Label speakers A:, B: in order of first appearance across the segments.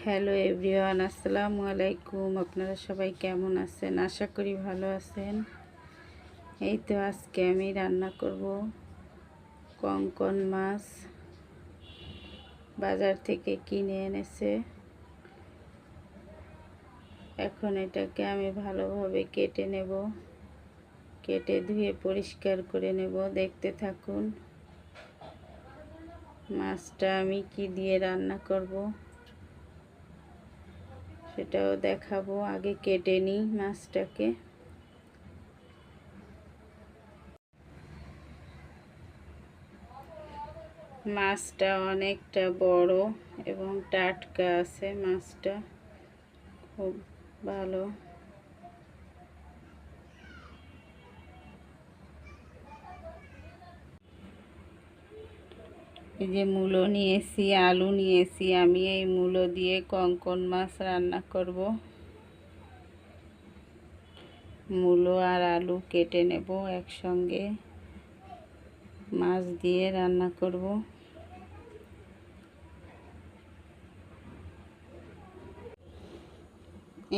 A: Hello everyone, আসসালামু আলাইকুম। আপনারা সবাই কেমন আছেন? আশা করি ভালো আছেন। এই তো আজকে আমি রান্না করব কঙ্কন মাছ। বাজার থেকে কিনে এনেছে। এখন এটাকে আমি ভালোভাবে কেটে নেব। কেটে ধুয়ে পরিষ্কার করে নেব। দেখতে থাকুন মাছটা আমি কি দিয়ে রান্না করব সেটাও দেখাবো। আগে কেটে নিই মাছটাকে। মাছটা অনেকটা বড় এবং টাটকা আছে। মাছটা খুব ভালো। এই যে মূলো নিয়েছি, আলু নিয়েছি। আমি এই মূলো দিয়ে কঙ্কন মাছ রান্না করব। মূলো আর আলু কেটে নেব, একসঙ্গে মাছ দিয়ে রান্না করব।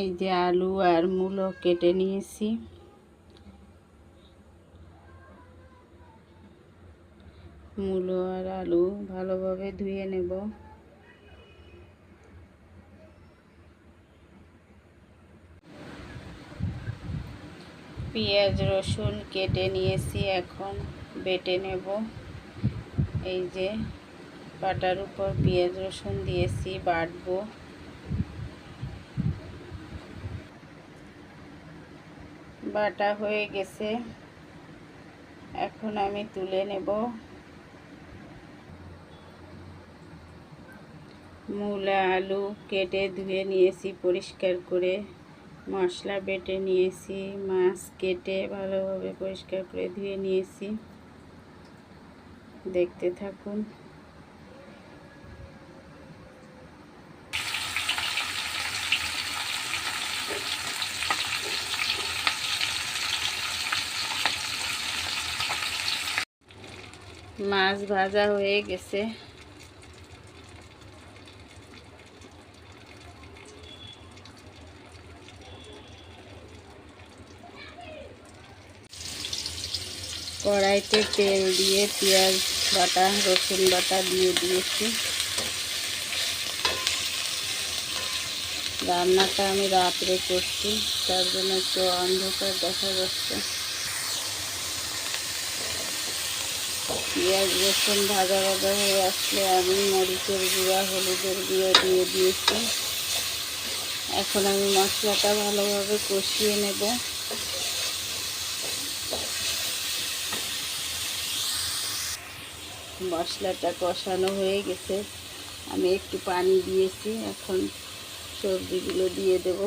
A: এই যে আলু আর মূলো কেটে নিয়েছি। মূলো আর আলু ভালোভাবে ধুয়ে নেব। পেঁয়াজ রসুন কেটে নিয়েছি, এখন বেটে নেব। এই যে পাটার উপর পেঁয়াজ রসুন দিয়েছি, বাটবো। বাটা হয়ে গেছে, এখন আমি তুলে নেব। মূলা আলু কেটে ধুয়ে নিয়েছি পরিষ্কার করে। মশলা বেটে নিয়েছি। মাছ কেটে ভালোভাবে পরিষ্কার করে ধুয়ে নিয়েছি। দেখতে থাকুন। মাছ ভাজা হয়ে গেছে। কড়াইতে তেল দিয়ে পেঁয়াজ বাটা রসুন বাটা দিয়ে দিয়েছি। রান্নাটা আমি রাত্রে করছি, তার জন্য একটু অন্ধকার দেখা যাচ্ছে। পেঁয়াজ রসুন ভাজা ভাজা হয়ে আসলে আমি মরিচের গুঁড়া হলুদের গুঁড়ো দিয়ে দিয়েছি। এখন আমি মশলাটা ভালোভাবে কষিয়ে নেব। মশলাটা কষানো হয়ে গেছে, আমি একটু পানি দিয়েছি। এখন সবজিগুলো দিয়ে দেব।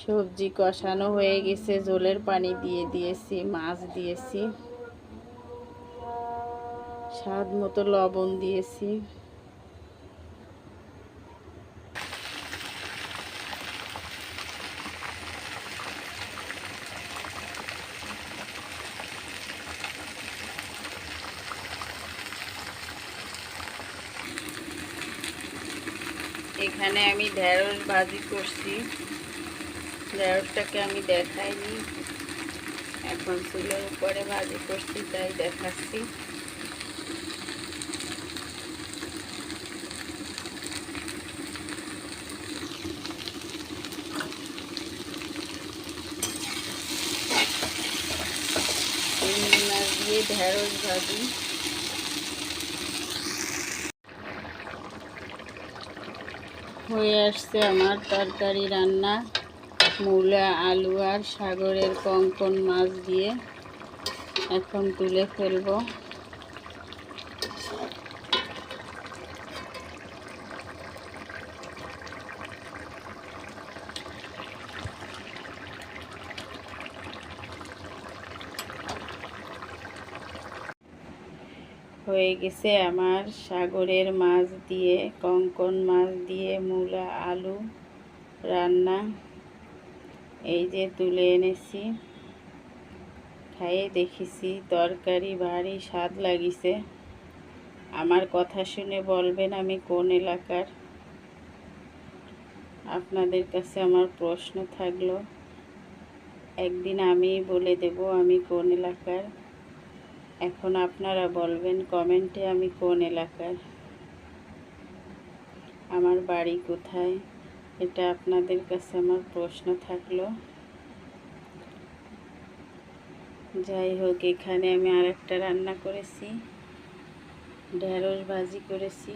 A: সবজি কষানো হয়ে গেছে, ঝোলের পানি দিয়ে দিয়েছি, মাছ দিয়েছি, স্বাদ মতো লবণ দিয়েছি। এখানে আমি ঢেঁড়স ভাজি করছি। ঢেঁড়সটাকে আমি দেখাইনি, এখন চুলের উপরে ভাজি করছি তাই দেখাচ্ছি। চিংড়ি মাছ দিয়ে ঢেঁড়স ভাজি। হয়ে আসছে আমার তরকারি রান্না, মূলা আলু আর সাগরের কঙ্কন মাছ দিয়ে। এখন তুলে ফেলবো। হয়ে গেছে আমার সাগরের মাছ দিয়ে, কঙ্কন মাছ দিয়ে মূলা আলু রান্না। এই যে তুলে এনেছি, খাইয়ে দেখেছি, তরকারি ভারী স্বাদ লাগিছে। আমার কথা শুনে বলবেন আমি কোন এলাকার। আপনাদের কাছে আমার প্রশ্ন থাকলো, একদিন আমি বলে দেব আমি কোন এলাকার। এখন আপনারা বলবেন কমেন্টে আমি কোন এলাকার, আমার বাড়ি কোথায়, এটা আপনাদের কাছে আমার প্রশ্ন থাকলো। যাই হোক, এখানে আমি আরেকটা রান্না করেছি, ঢেঁড়স ভাজি করেছি।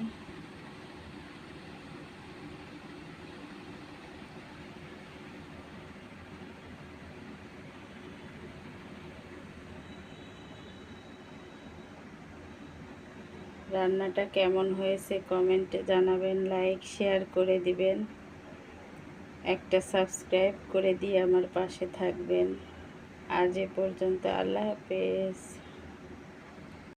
A: রান্নাটা কেমন হয়েছে কমেন্টে জানাবেন, লাইক শেয়ার করে দিবেন, একটা সাবস্ক্রাইব করে দিয়ে আমার পাশে থাকবেন। আজ এ পর্যন্ত, আল্লাহ হাফেজ।